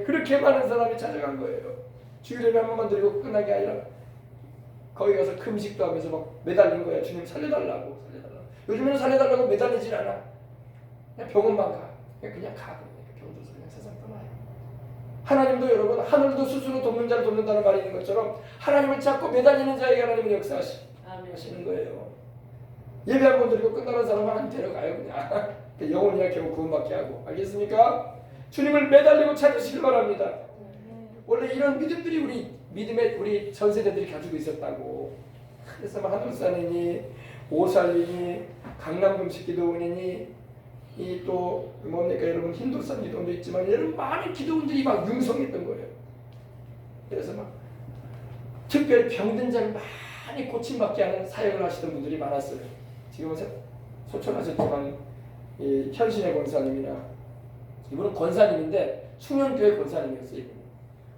그렇게 많은 사람이 찾아간 거예요. 주일에 한 번만 드리고 끝나게 아니라 거기 가서 금식도 하면서 막 매달린 거야. 주님 살려달라고. 요즘에는 살려달라고 매달리질 않아. 그냥 병원만 가. 그냥 가. 병들어서 그냥 세상 떠나요. 하나님도 여러분 하늘도 스스로 돕는 자를 돕는다는 말이 있는 것처럼 하나님을 찾고 매달리는 자에게 하나님은 역사하시는 거예요. 예배 한 번 드리고 끝나는 사람 하나님 데려가요. 그냥 영혼이야 겨우 구원받게 하고. 알겠습니까? 주님을 매달리고 찾으시길 바랍니다. 원래 이런 믿음들이 우리 전 세대들이 가지고 있었다고. 그래서 하늘산이니 오살이니 강남금식기도원이니 이 또 뭡니까 여러분 힌두산 기도원도 있지만 여러분 많은 기도원들이 막 융성했던 거예요. 그래서 막 특별히 병든 자를 많이 고침받게 하는 사역을 하시던 분들이 많았어요. 지금은 소천하셨지만 이 현신의 권사님이나 이분은 권사님인데 충현교회 권사님이었어요.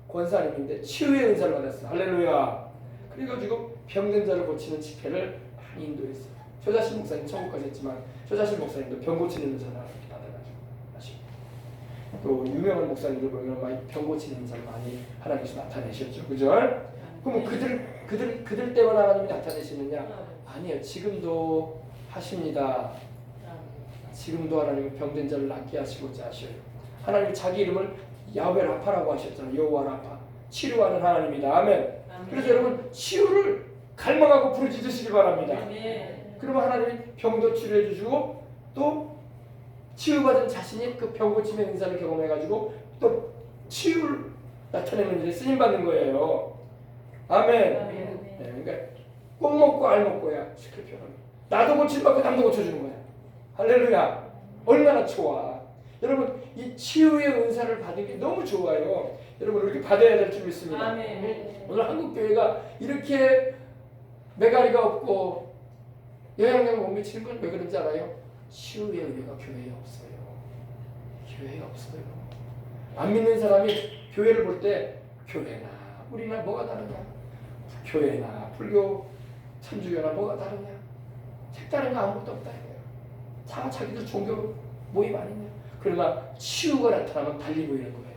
권사님인데 치유의 은사를 받았어요. 할렐루야. 그래가지고 병든 자를 고치는 집회를 많이 인도했어요. 조자신 목사님 천국 가셨지만 조자신 목사님도 병 고치는 은사를 받아가지고 하시고 또 유명한 목사님들 보면 많이 병 고치는 은사를 많이 하나님께서 나타내셨죠. 그죠? 그럼 그들 때만 하나님이 나타내시느냐? 아니에요. 지금도 하십니다. 지금도 하나님은 병든 자를 낫게 하시고자 하셔요. 하나님이 자기 이름을 야훼 라파라고 하셨잖아요. 여호와 라파. 치료하는 하나님이다. 아멘. 그래서 여러분 치유를 갈망하고 부르짖으시기 바랍니다. 그러면 하나님이 병도 치료해 주시고 또 치유받은 자신이 그 병 고침의 은사를 경험해가지고 또 치유를 나타내는 일에 쓰임받는 거예요. 아멘. 네, 그러니까 꼭 먹고 알 먹고야 쉽게 표현합니다. 나도 고침받고 남도 고쳐주는 거야. 할렐루야. 얼마나 좋아. 여러분 이 치유의 은사를 받은 게 너무 좋아요. 여러분 이렇게 받아야 될 줄 믿습니다. 오늘 한국교회가 이렇게 메가리가 없고 영향력을 못 미치는 건 왜 그런지 알아요? 치유의 은혜가 교회에 없어요. 교회에 없어요. 안 믿는 사람이 교회를 볼 때 교회나 우리나 뭐가 다르냐? 교회나 불교 천주교나 뭐가 다르냐? 색다른 거 아무것도 없다 이거예요. 다 자기들 종교 모임 아니냐? 그러나 치유가 나타나면 달리 보이는 거예요.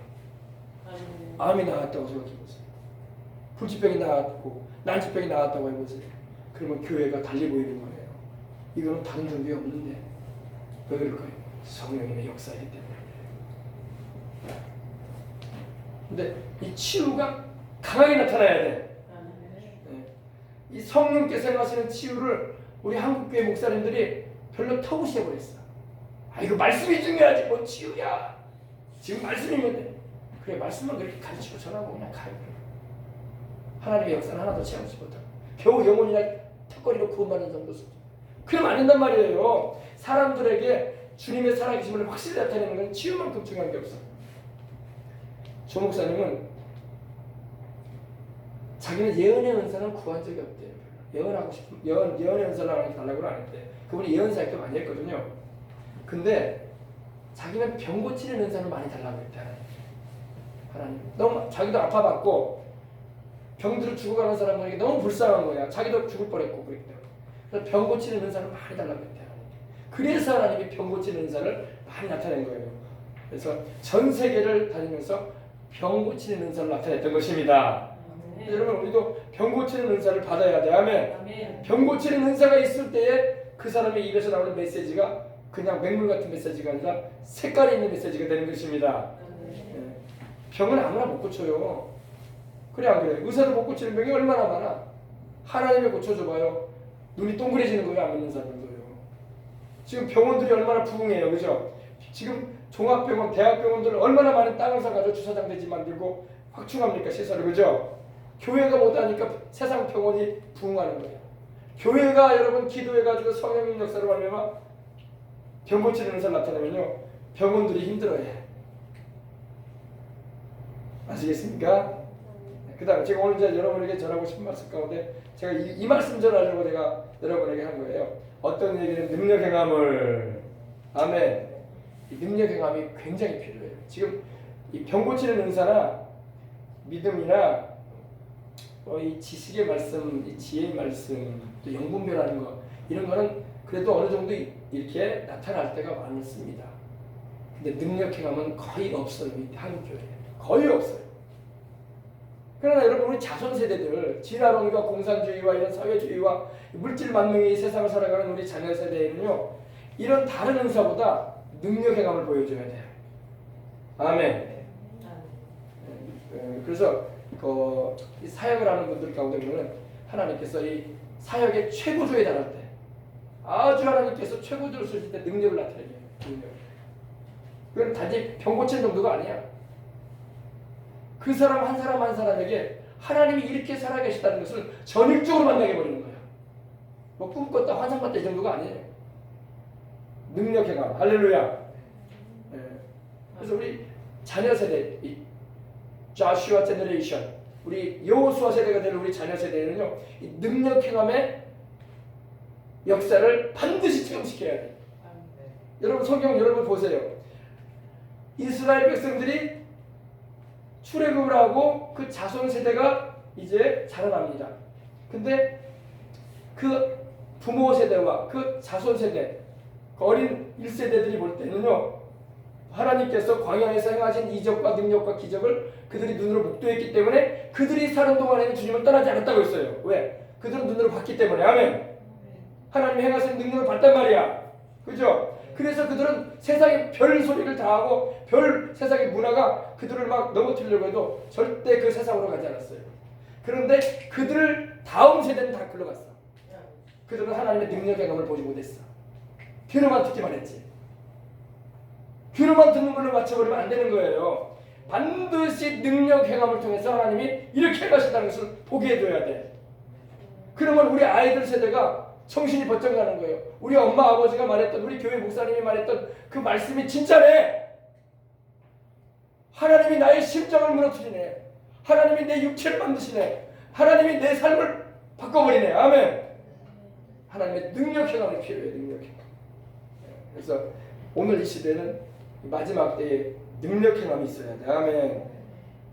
암이 나았다고 생각해보세요. 불치병이 나았고 난치병이 나았다고 해보세요. 그러면 교회가 달리 보이는 거예요. 이거는 다른 종교에 없는데 왜 그럴까요? 성령님의 역사이기 때문에. 근데 이 치유가 강하게 나타나야 돼. 네. 이 성령께서 행하시는 치유를 우리 한국교회 목사님들이 별로 터부시해버렸어. 아 이거 말씀이 중요하지 뭐 치유야. 지금 말씀이면 돼. 그래 말씀만 그렇게 가르치고 전하고 그냥 가요. 하나님의 역사는 하나도 체험하지 못하고 겨우 영혼이나 턱걸이로 구원받는 정도 수준. 그럼 안 된단 말이에요. 사람들에게 주님의 살아계심을 확실히 나타내는 건 치유만큼 중요한 게 없어. 조 목사님은 자기는 예언의 은사는 구한 적이 없대요. 예언하고 싶은 예언의 은사를 달라고는 안 했대. 그분이 예언 사역도 많이 했거든요. 근데 자기는 병 고치는 은사를 많이 달라고 했대. 하나님 너무 자기도 아파갖고 병들어 죽어가는 사람들에게 너무 불쌍한 거야. 자기도 죽을 뻔했고 그랬기 때문에. 그래서 병 고치는 은사를 많이 달라고 했대. 그래서 하나님이 병 고치는 은사를 많이 나타낸 거예요. 그래서 전 세계를 다니면서 병 고치는 은사를 나타냈던 것입니다. 여러분 우리도 병 고치는 은사를 받아야 돼. 아멘. 병 고치는 은사가 있을 때에 그 사람의 입에서 나오는 메시지가 그냥 맹물 같은 메시지가 아니라 색깔이 있는 메시지가 되는 것입니다. 병은 아무나 못 고쳐요. 그래 안 그래? 의사도 못 고치는 병이 얼마나 많아. 하나님이 고쳐줘봐요. 눈이 동그래지는 거예요. 안 믿는 사람들도요. 지금 병원들이 얼마나 부흥해요. 그죠? 지금 종합병원, 대학병원들 얼마나 많은 땅을 사가지고 주차장 대지 만들고 확충합니까? 시설을. 그죠? 교회가 못하니까 세상 병원이 부흥하는 거예요. 교회가 여러분 기도해가지고 성령님 역사를 하면 병 고치는 은사를 나타내면요. 병원들이 힘들어해. 아시겠습니까? 그 다음에 제가 오늘 이제 여러분에게 전하고 싶은 말씀 가운데 제가 이 말씀 전하려고 내가 여러분에게 한 거예요. 어떤 얘기는 능력 행함을. 아멘. 이 능력 행함이 굉장히 필요해요. 지금 이 병 고치는 은사나 믿음이나 이 지식의 말씀, 이 지혜의 말씀, 또 영분별하는 거 이런 거는 그래도 어느 정도 이렇게 나타날 때가 많습니다. 근데 능력 행함은 거의 없어요. 이 한국교회에 거의 없어요. 그러나 여러분 우리 자손 세대들 진화론과 공산주의와 이런 사회주의와 물질 만능의 세상을 살아가는 우리 자녀 세대에는요 이런 다른 은사보다 능력 행함을 보여줘야 돼요. 아멘. 그래서 이 사역을 하는 분들 가운데 보면 하나님께서 이 사역의 최고조에 달할 때 아주 하나님께서 최고조를 쓰실 때 능력을 나타내요. 능력. 그건 단지 병 고치는 정도가 아니야. 그 사람 한 사람 한 사람에게 하나님이 이렇게 살아계시다는 것을 전일적으로 만나게 버리는 거야. 뭐 꿈꿨다 환상봤다 이 정도가 아니에요. 능력 행함. 할렐루야. 네. 그래서 우리 자녀 세대 이 자슈아 제너레이션 우리 여호수아 세대가 되는 우리 자녀 세대는요 이 능력 행함의 역사를 반드시 체험시켜야 돼. 여러분 성경 여러분 보세요. 이스라엘 백성들이 출애굽을 하고 그 자손 세대가 이제 자라납니다. 근데 그 부모 세대와 그 자손 세대, 그 어린 1세대들이 볼 때는요, 하나님께서 광야에서 행하신 이적과 능력과 기적을 그들이 눈으로 목도했기 때문에 그들이 사는 동안에는 주님을 떠나지 않았다고 했어요. 왜? 그들은 눈으로 봤기 때문에. 아멘. 하나님이 행하신 능력을 봤단 말이야. 그죠? 그래서 그들은 세상의 별 소리를 다 하고 별 세상의 문화가 그들을 막 넘어뜨리려고 해도 절대 그 세상으로 가지 않았어요. 그런데 그들 다음 세대는 다 글로 갔어. 그들은 하나님의 능력 행함을 보지 못했어. 귀로만 듣기만 했지. 귀로만 듣는 걸로 맞춰버리면 안 되는 거예요. 반드시 능력 행함을 통해서 하나님이 이렇게 행하신다는 것을 보게 해줘야 돼. 그러면 우리 아이들 세대가 정신이 번쩍 나는 거예요. 우리 엄마 아버지가 말했던 우리 교회 목사님이 말했던 그 말씀이 진짜네. 하나님이 나의 심장을 무너뜨리네. 하나님이 내 육체를 만드시네. 하나님이 내 삶을 바꿔버리네. 아멘. 하나님의 능력 행함이 필요해요. 능력 행함. 그래서 오늘 이 시대는 마지막 때에 능력 행함이 있어야 돼. 아멘.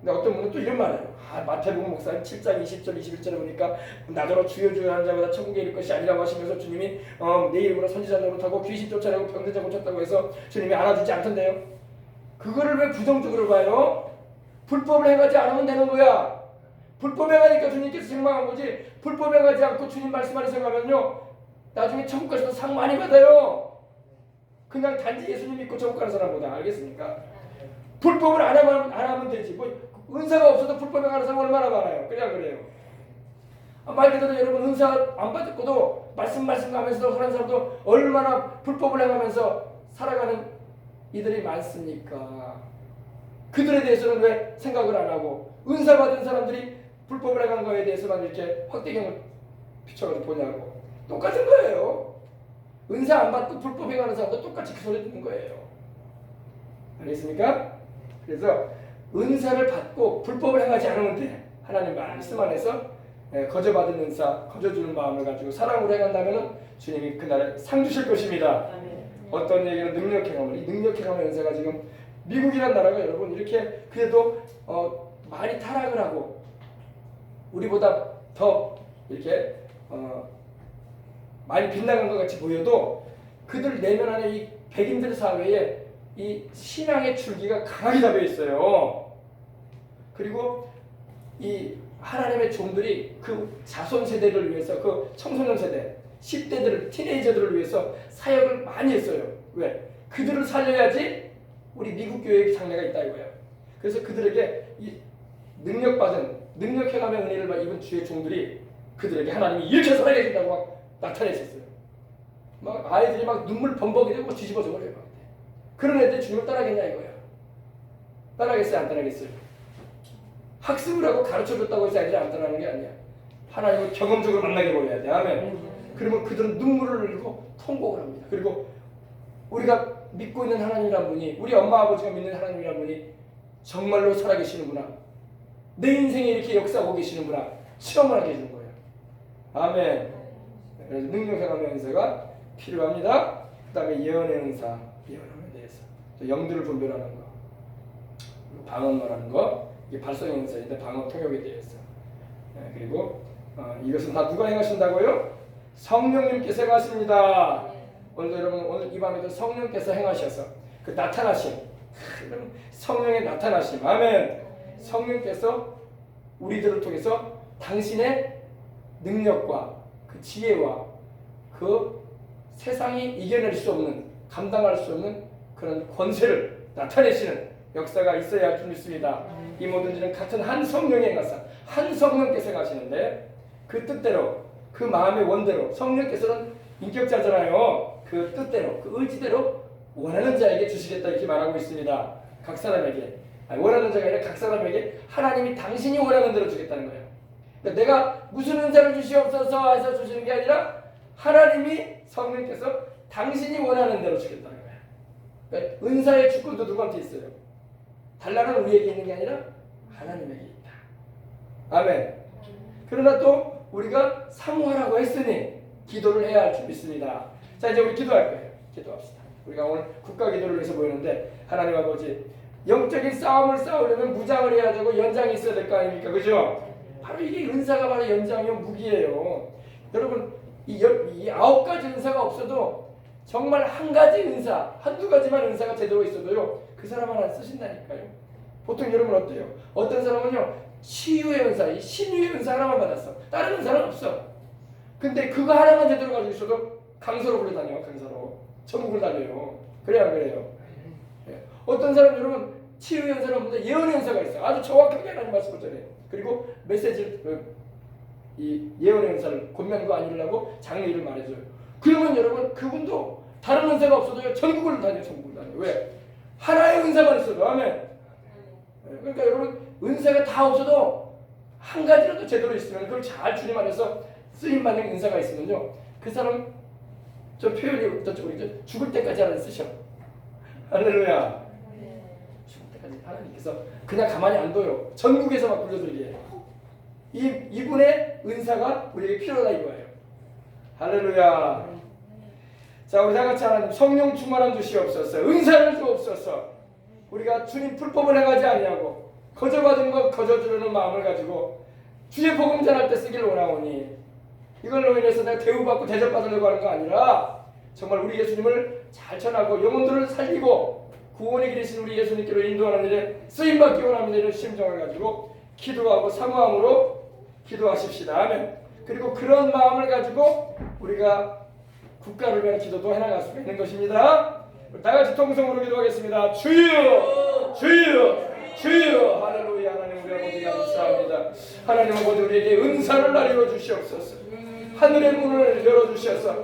근데 어떤 분은 또 이런 말을 해요. 마태복음 목사님 7장 20절 21절에 보니까 나더러 주여 주여 하는 자마다 천국에 이를 것이 아니라고 하시면서 주님이 내 이름으로 선지자 노릇하고 귀신 쫓아내고 병든자 고쳤다고 해서 주님이 안아주지 않던데요. 그거를 왜 부정적으로 봐요? 불법을 행하지 않으면 되는 거야. 불법 행하니까 주님께서 책망한 거지. 불법 행하지 않고 주님 말씀 안에 생각하면요 나중에 천국 가서도 상 많이 받아요. 그냥 단지 예수님 믿고 천국 가는 사람보다. 알겠습니까? 불법을 안 하면 되지. 뭐 은사가 없어도 불법 행하는 사람 얼마나 많아요. 그냥 그래요. 말 그대로 여러분 은사 안 받고도 말씀 하면서도 그런 사람도 얼마나 불법을 행하면서 살아가는 이들이 많습니까? 그들에 대해서는 왜 생각을 안 하고 은사 받은 사람들이 불법을 행한 거에 대해서만 이렇게 확대경을 비춰가지고 보냐고. 똑같은 거예요. 은사 안 받고 불법 행하는 사람도 똑같이 그 소리 듣는 거예요. 알겠습니까? 그래서 은사를 받고 불법을 행하지 않으면 돼. 하나님 말씀 안에서 거저받은 은사, 거저주는 마음을 가지고 사랑으로 행한다면 주님이 그날에 상 주실 것입니다. 어떤 얘기는 능력 행함을, 이 능력 행함의 은사가 지금 미국이라는 나라가 여러분 이렇게 그래도 많이 타락을 하고 우리보다 더 이렇게 많이 빗나간 것 같이 보여도 그들 내면 안에 이 백인들 사회에 이 신앙의 줄기가 강하게 잡혀 있어요. 그리고 이 하나님의 종들이 그 자손 세대를 위해서 그 청소년 세대, 10대들을 티네이저들을 위해서 사역을 많이 했어요. 왜? 그들을 살려야지 우리 미국 교회의 장래가 있다 이거예요. 그래서 그들에게 이 능력 행함의 은혜를 입은 주의 종들이 그들에게 하나님이 이렇게 살아계신다고 막 나타냈었어요. 막 아이들이 막 눈물 범벅이 되고 뒤집어져 버려요. 그런 애들이 주님을 따라겠냐 이거야. 따라겠어요? 안 따라겠어요? 학습을 하고 가르쳐줬다고 해서 애들이 안 따라하는 게 아니야. 하나님을 경험적으로 만나게 보여야 돼. 아멘. 그러면 그들은 눈물을 흘리고 통곡을 합니다. 그리고 우리가 믿고 있는 하나님이란 분이, 우리 엄마 아버지가 믿는 하나님이란 분이 정말로 살아계시는구나. 내 인생에 이렇게 역사하고 계시는구나. 체험을 하게 해주는 거예요. 아멘. 그래서 능력 행함의 은사가 필요합니다. 그 다음에 예언의 은사, 예언함에 대해서 영들을 분별하는 거, 방언 말하는 거, 이게 발성의 은사인데 방언 통역에 대해서. 그리고 이것은 다 누가 행하신다고요? 성령님께서 행하십니다. 오늘도 여러분 오늘 이 밤에도 성령께서 행하셔서 그 나타나심, 성령의 나타나심, 아멘. 성령께서 우리들을 통해서 당신의 능력과 그 지혜와 그 세상이 이겨낼 수 없는, 감당할 수 없는 그런 권세를 나타내시는 역사가 있어야 할 줄 믿습니다. 이 모든 일은 같은 한 성령의 가사, 한 성령께서 가시는데 그 뜻대로, 그 마음의 원대로, 성령께서는 인격자잖아요. 그 뜻대로, 그 의지대로 원하는 자에게 주시겠다 이렇게 말하고 있습니다. 각 사람에게. 원하는 자가 아니라 각 사람에게 하나님이 당신이 원하는 대로 주겠다는 거예요. 그러니까 내가 무슨 은사를 주시옵소서 해서 주시는 게 아니라 하나님이, 성령께서 당신이 원하는 대로 주겠다는 거예요. 그러니까 은사의 주권도 누구한테 있어요? 달라는 우리에게 있는 게 아니라 하나님에게 있다. 아멘. 그러나 또 우리가 사모하라고 했으니 기도를 해야 할 줄 믿습니다. 자, 이제 우리 기도할 거예요. 기도합시다. 우리가 오늘 국가 기도를 위해서 모였는데, 하나님 아버지, 영적인 싸움을 싸우려면 무장을 해야 되고 연장이 있어야 될 거 아닙니까? 그죠? 바로 이게 은사가 바로 연장이요 무기예요. 여러분, 이 9가지 은사가 없어도 정말 한 가지 은사, 한두 가지만 은사가 제대로 있어도요, 그 사람 하나 쓰신다니까요. 보통 여러분 어때요? 어떤 사람은요, 치유의 은사, 이 신유의 은사 하나만 받았어. 다른 은사는 없어. 근데 그거 하나만 제대로 가지고 있어도 강서로 불러다녀요. 강서로. 전국을 다녀요. 그래야 안 그래요? 예. 어떤 사람 여러분 치유의 은사는 없는데 예언의 은사가 있어요. 아주 정확하게 하나님 말씀을 전해요. 그리고 메시지를, 이 예언의 은사를 권면과 아니라고 장례를 말해줘요. 그러면 여러분 그분도 다른 은사가 없어도요, 전국을 다녀요. 전국을 다녀요. 왜? 하나의 은사만 있어도. 아멘. 예. 그러니까 여러분 은사가 다 없어도 한 가지라도 제대로 있으면 그걸 잘 주님 안에서 쓰임받는 은사가 있으면요, 그 사람 저 표현이 저쪽으로 죽을 때까지 하나님 쓰셔. 할렐루야. 죽을 때까지 하나님께서 그냥 가만히 안 둬요. 전국에서 막 불러들이게 해요. 이분의 은사가 우리에게 필요하다 이거예요. 할렐루야. 자, 우리 다 같이 하나님 성령 충만함 주시옵소서. 은사를 주옵소서. 우리가 주님 불법을 행하지 아니하고 거저받은 것 거저주려는 마음을 가지고 주의 복음 전할 때 쓰기를 원하오니, 이걸로 인해서 내가 대우받고 대접받으려고 하는 거 아니라 정말 우리 예수님을 잘 전하고 영혼들을 살리고 구원의 길이신 우리 예수님께로 인도하는 일에 쓰임받기 원합니다. 이런 심정을 가지고 기도하고 사모함으로 기도하십시다. 아멘. 그리고 그런 마음을 가지고 우리가 국가를 위한 기도도 해나갈 수 있는 것입니다. 다 같이 통성으로 기도하겠습니다. 주여, 주여, 주여. 할렐루야. 하나님 우리 아버지 감사합니다. 하나님 아버지 우리에게 은사를 나누어 주시옵소서. 하늘의 문을 열어주셔서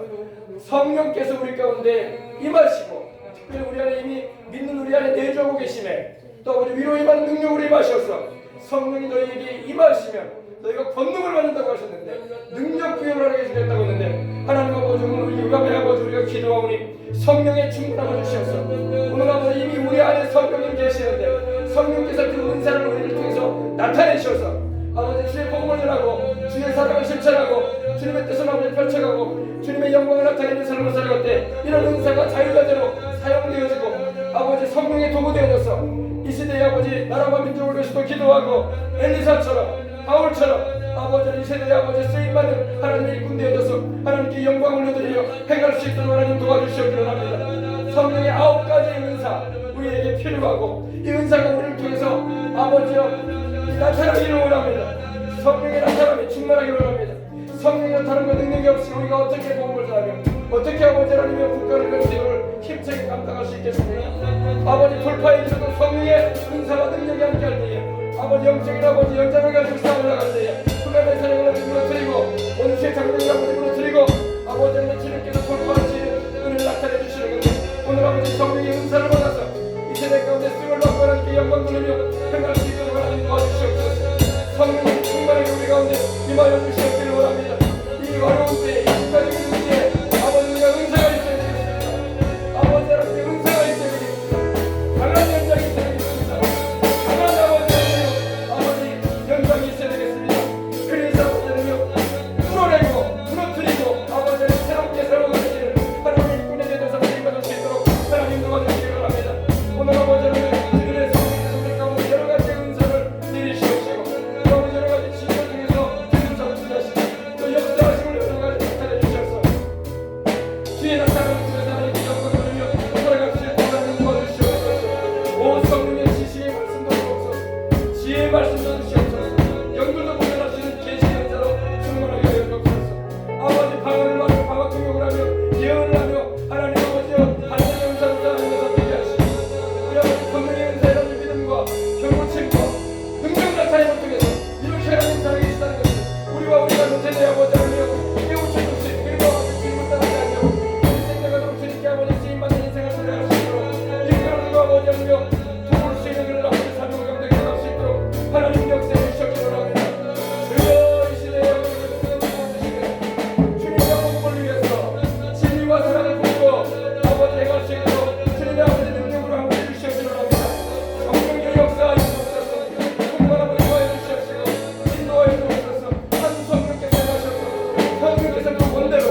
성령께서 우리 가운데 임하시고, 특별히 우리 안에 이미 믿는 우리 안에 내주하고 계시네. 또 우리 위로 임하는 능력으로 임하셔서 성령이 너희에게 임하시면 너희가 권능을 받는다고 하셨는데, 능력 부여를 하게 해주겠다고 했는데, 하나님 아버지 오늘 우리 유감의 아버지 우리가 기도하오니 성령의 충만함을 주셔서 오늘 아버지 이미 우리 안에 성령님 계시는데 성령께서 그 은사를 우리를 통해서 나타내셔서 아버지 주의 복음을 전하고 주의 사랑을 실천하고 주님의 뜻을 아버지 펼쳐가고 주님의 영광을 나타내는 삶을 살아갈 때 이런 은사가 자유자재로 사용되어지고 아버지 성령의 도구 되어져서 이 시대의 아버지 나라와 민족을 위해서도 기도하고 엘리사처럼 바울처럼 아버지 이 세대의 아버지 쓰임받는 하나님의 일꾼 되어져서 하나님께 영광을 올려드리려 행할 수 있도록 하나님 도와주시옵기를 합니다. 성령의 9가지 은사 우리에게 필요하고 이 은사가 우리를 통해서 아버지여 나타나기를 원합니다. 성령의 나타남이 충만하기를 원합니다. 성령의 나타남과 능력이 없이 우리가 어떻게 복음을 전하며 어떻게 아버지 하나님의 국가를 위한 기도를 힘차게 감당할 수 있겠습니까? 아버지 돌파에 있어도 성령의 은사와 능력이 함께할 때에 아버지 영적인 아버지 연장을 가지고 싸움을 나갈 때에 불안의 사령을 무너뜨리고 원수의 장벽을 아버지 무너뜨리고 아버지 하나님의 주님께서 돌파하시는 은혜를 나타내 주시는 건데 오늘 아버지 성령의 은사를 받아서 이 세대 가운데 쓰임을 받고 하나님께 영광 돌리며 행할 수 있도록 하나님 도와주시옵소서. 성령의 충만하게 우리 가운데 임하여 주시옵기를 원합니다. 이 어려운 때에 이 국가적인 문제에 아버지 우리가 은사가 있어야 되겠습니다. 아버지 하나님의 은사가 있어야 되겠습니다. 강한 연장이 있어야 되겠습니다. 강한 아버지 연장이 있어야 되겠습니다. 그래서 아버지 하나님을 뚫어내고 무너뜨리고 주의 말씀도 주시옵소서. 영들도 보존하시는 계시의 자로 충만하게 하여 주옵소서. 아버지 방언을 하며 방언 통역을 하며 예언을 하며 하나님 아버지여 하나님의 은사를 따르면서 되게 하시고 우리 아버지 권능의 은사에 대한 믿음과 결고침과 능력 나타내는 통해서 이렇게 하나님 살아계시다는 것을 우리와 우리가 노태대 아버지 하며 깨우쳐 주신 그리고 주님을 따르지 않냐고 우리 생각하도록 주님께 아버지 쓰임받는 인생을 살아갈 수 있도록 이끌어주고 아버지 하며 도울 수 있는 그런 아버지 사명을 감당해 나갈 수 있도록 하나님 역사에 주시옵기를 합니다. 주여 이 시대에 주님의 복음을 위해서 진리와 사랑을 보이고 아버지 행할 수 있도록 주님의 아버지 능력으로 함께 주시옵기를 합니다. 성령의 역사하여 주옵소서. 충만한 분이 하여 주시옵시고 인도하여 주옵소서. 한 성령께서 행하셔서 성령께서 그 원대로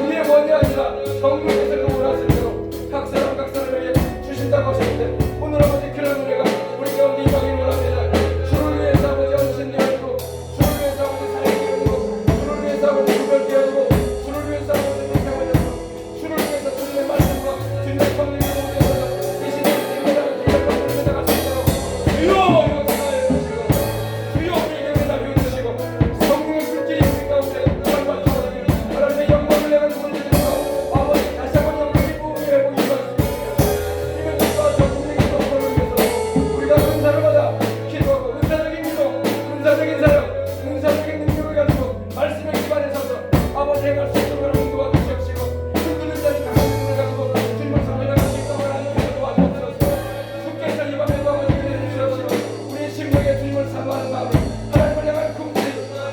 우리의 원이 아니라 성령께서 그 원하신 대로 각 사람 각 사람에게 주신다고 하셨는데 오늘 아버지 그런 은혜가 우리 가운데 임하기를 원합니다. 주를 위해서 아버지 헌신되어 주고 주를 위해서 아버지 사랑되어 주고 주를 위해서 아버지 구별되어 주고 주를 위해서 아버지 인정하여 주고 주를 위해서 주님의 말씀과 주님의 성령의 도움에서 이 시대의 생명을 기억하고 나갈 수 있도록 주여 역사하여 주시고 주여 우리에게 은혜를 주시고 성령의 불길이 우리 가운데 발발하오니 하나님의 영광을 내가 보여드리고 아버지 다시 한번 영광이 부흥이 회복이 임할 수 있습니다. 이런 것과 저 국민의 영광을 위해서 우리가 은사를 받아 기도하고 은사적인 기도, 은사적인 사역, 은사적인 능력을 가지고 말씀에 기반에 서서 아버지 행할 수 있도록 하나님 도와주시옵시고 흔들린 자리 강한 눈을 가지고 주님을 섬겨나갈 수 있도록 하나님께서 도와주옵소서. 주께서 이 밤에도 아버지 은혜를 주시옵시고 우리의 심령에 주님을 사모하는 마음 하나님을 향한 꿈틀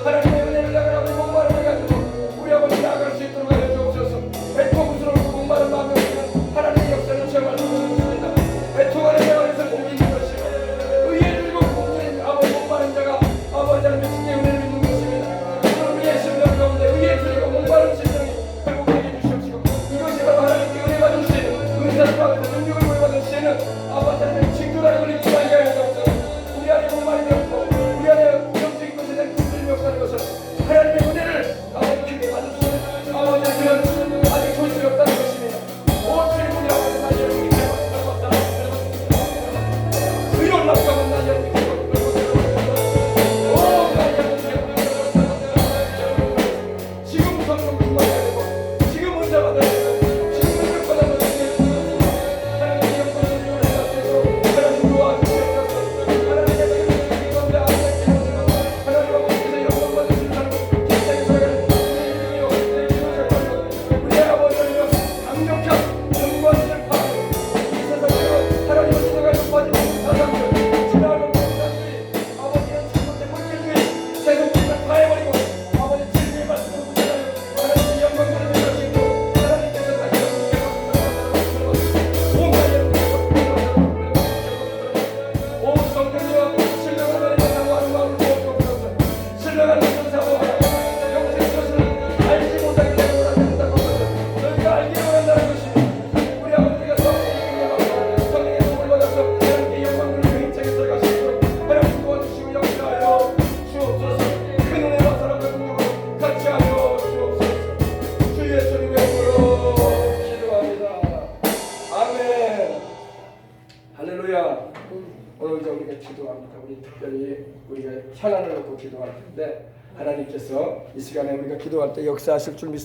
하나님의 은혜를 향한 아버지 목마름을 가지고 우리 아버지 나아갈 수 있도록 하여 주옵소서. 애통스럽고 목마른 마음에 우리는 하나님의 역사를 체험할 수 있습니다. 애통하는 내 안에서 복이 있는 것이고 의에 들고 꿈틀인 아버지 목마른 자가 아버지 하나님의 주의 은혜를 믿는 것입니다. 오늘 우리의 심령 가운데 의에 들고 목마른 심령이 회복되게 해주시옵시고 이것이 바로 하나님께 은혜 받은 시에는 은사를 받고 능력을 보여받은 시에는 아버지 하나님의 징조라는 걸 잊지 말게 하여 주옵소서. 우리 안에 목마름이 없고 우리 안에 영적인 것에 대한 꿈틀이 없다는 것을 하나님의 은혜를 아버지 크게 받을 수 있는 아버지 그런 아직 조직이 없다는 것입니다. 오 주님 우리 아버지 나 여러분께 배웠다 의로운 낙감은 나 여러분께 지금 성령 충만해야 되고 지금 은사 받아야 되고 지금 능력 받아야 되고 하나님의 영광을 위하여 되도록 하나님 도와주시옵소서. 하나님의 능력이 가운데 아버지의 기도를 하나님 아버지께서 영광 받으시는 사람을 굉장히 살아가는 우리 아버지를 강력한 영광을 파하고 이 세상에서 하나님을 생각하여 빠지는 사람들 지나가는 사람들이 아버지의 잘못된 물질주의 세속주의를 파해버리고 아버지 진리의 말씀을 붙여가며 하나님의 영광을 위하시고 하나님께서 다시 온 성령과 신령한 하나님의 사모하는 마음을 부어주옵소서. 신령한 것을 사모하라. 영적인 것을 알지 못하게 되고 한다고 하소서. 너희가 알기를 원한다는 것이니 우리 아버지가 성령의 도움을 받아서 하나님께 영광을 위해 힘차게 들어갈 수 있도록 하나님 도와주시고 역사하여 주옵소서. 큰 은혜와 사랑과 능력으로 같이 하여 주옵소서. 주 예수님의 이름으로 기도합니다. 아멘. 할렐루야. 오늘 이제 우리가 기도합니다. 우리 특별히 우리가 현안을 놓고 기도할 텐데 하나님께서 이 시간에 우리가 기도할 때 역사하실 줄 믿습니다.